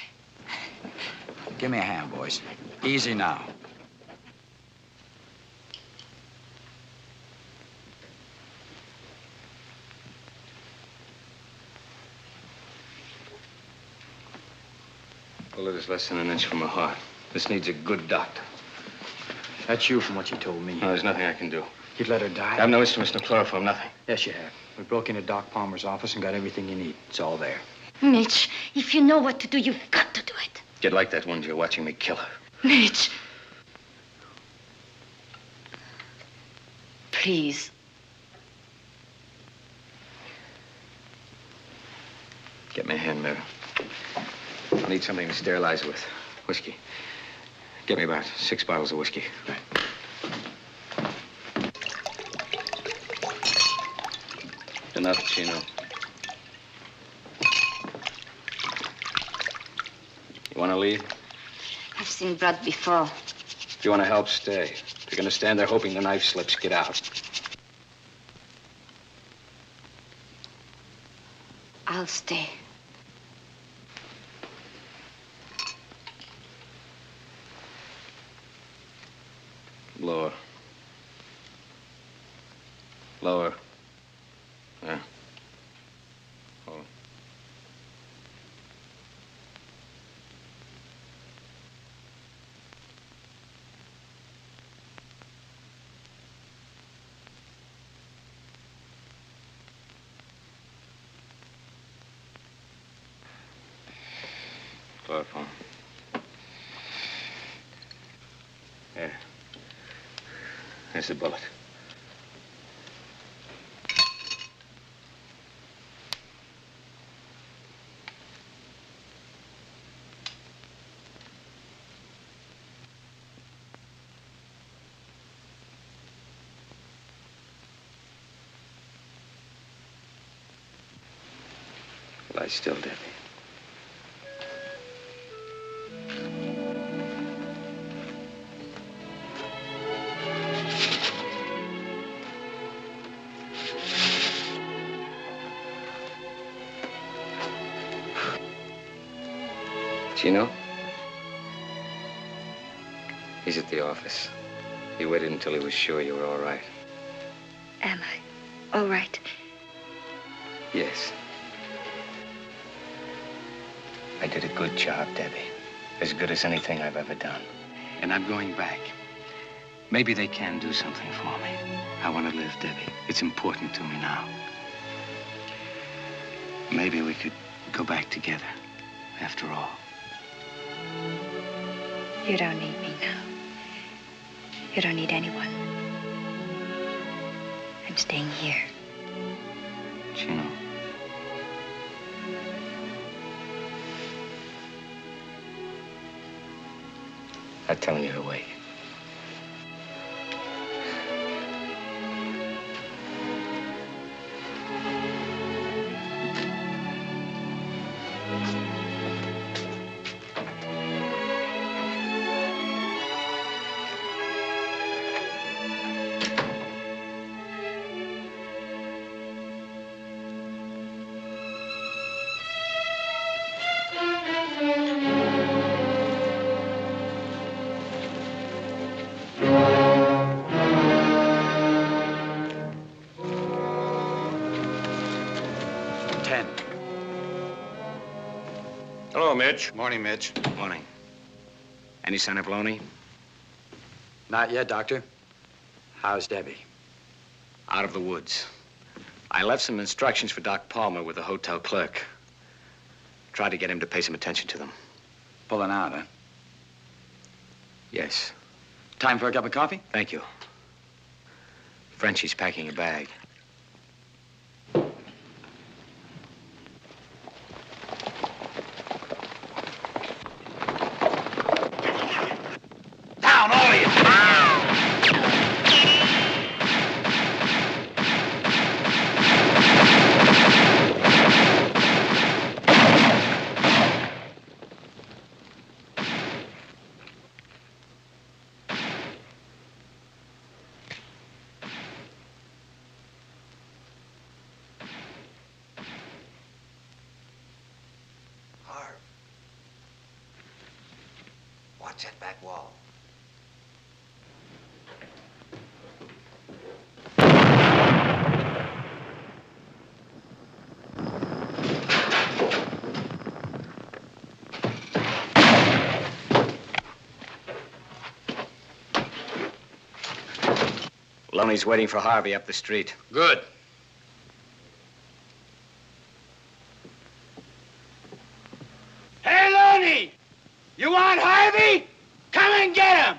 Give me a hand, boys. Easy now. Bullet is less than an inch from my heart. This needs a good doctor. That's you from what you told me. No, there's nothing I can do. You'd let her die? I have no instruments, no chloroform, nothing. Yes, you have. We broke into Doc Palmer's office and got everything you need. It's all there. Mitch, if you know what to do, you've got to do it. Get like that one you're watching me kill her. Mitch. Please. Get me a hand mirror. I need something to sterilize her with. Whiskey. Get me about 6 bottles of whiskey. Right. Enough, Chino. You want to leave? I've seen blood before. If you want to help, stay. If you're going to stand there hoping the knife slips, get out. I'll stay. Lower. Lower. There. Hold. Chloroform. There. There's the bullet. Lie still, Debbie. Chino? He's at the office. He waited until he was sure you were all right. Am I all right? Yes. I did a good job, Debbie. As good as anything I've ever done. And I'm going back. Maybe they can do something for me. I want to live, Debbie. It's important to me now. Maybe we could go back together, after all. You don't need me now. You don't need anyone. I'm staying here. Chino. I'm telling you to wait. Mitch. Morning, Mitch. Morning. Any sign of Loney? Not yet, Doctor. How's Debbie? Out of the woods. I left some instructions for Doc Palmer with the hotel clerk. Tried to get him to pay some attention to them. Pulling out, huh? Yes. Time for a cup of coffee? Thank you. Frenchie's packing a bag. Watch that back wall. Loney's waiting for Harvey up the street. Good. Hey, Loney! You want Harvey? Come and get him!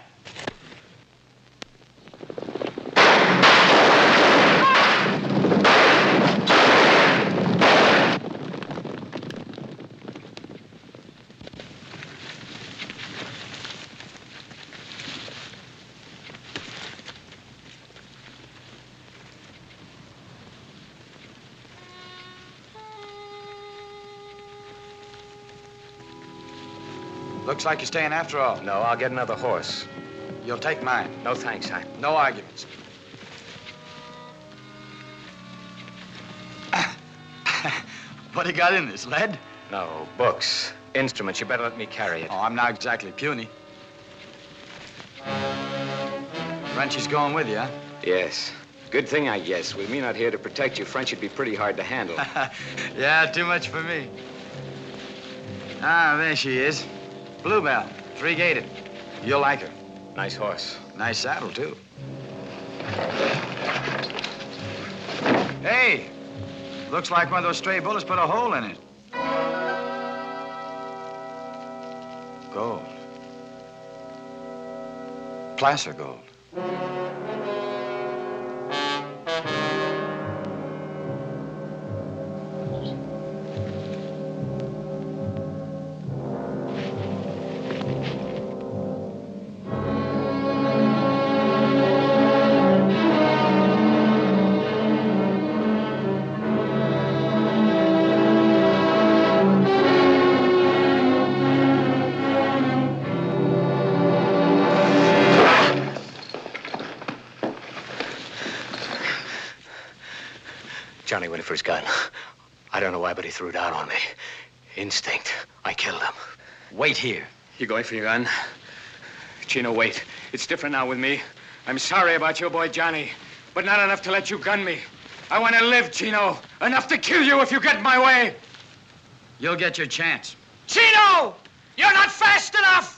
Looks like you're staying after all. No, I'll get another horse. You'll take mine. No thanks, No arguments. What do you got in this, lead? No, books. Instruments. You better let me carry it. Oh, I'm not exactly puny. Frenchie's going with you, huh? Yes. Good thing, I guess. With me not here to protect you, French would be pretty hard to handle. Yeah, too much for me. Ah, there she is. Bluebell, three-gated. You'll like her. Nice horse. Nice saddle, too. Hey, looks like one of those stray bullets put a hole in it. Gold. Placer gold. Johnny went for his gun. I don't know why, but he threw it out on me. Instinct. I killed him. Wait here. You going for your gun? Chino, wait. It's different now with me. I'm sorry about your boy Johnny, but not enough to let you gun me. I want to live, Chino. Enough to kill you if you get in my way. You'll get your chance. Chino! You're not fast enough!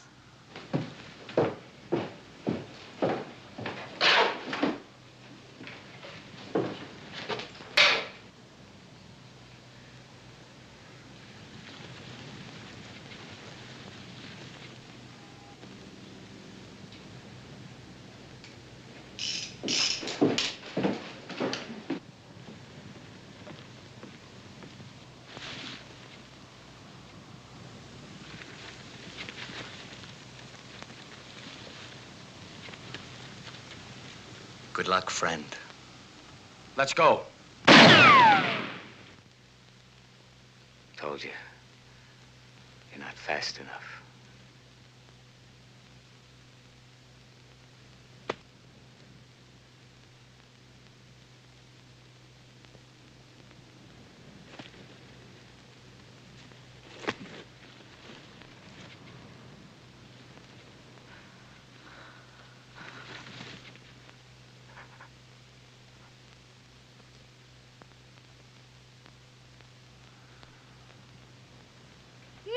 Good luck, friend. Let's go. Told you. You're not fast enough.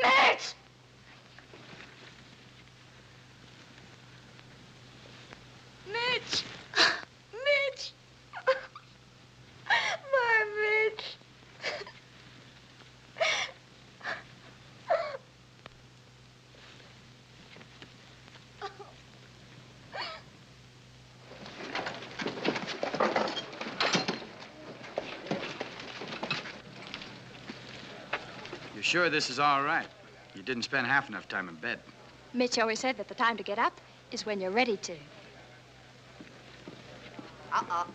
Mitch! Mitch! Mitch! My Mitch! You sure this is all right? You didn't spend half enough time in bed. Mitch always said that the time to get up is when you're ready to. Uh-oh.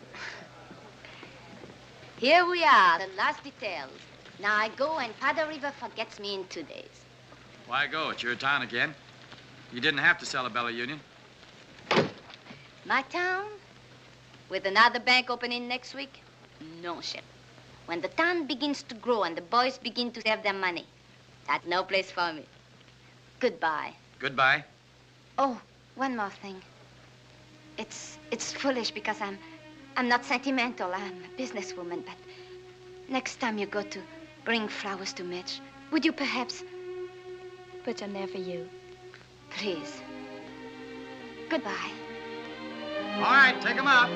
Here we are, the last details. Now I go and Powder River forgets me in 2 days. Why go? It's your town again. You didn't have to sell a Bella Union. My town? With another bank opening next week? No, Shep. When the town begins to grow and the boys begin to save their money, that's no place for me. Goodbye. Goodbye. Oh, one more thing. It's foolish because I'm not sentimental. I'm a businesswoman, but next time you go to bring flowers to Mitch, would you perhaps put them there for you? Please. Goodbye. All right, take them out.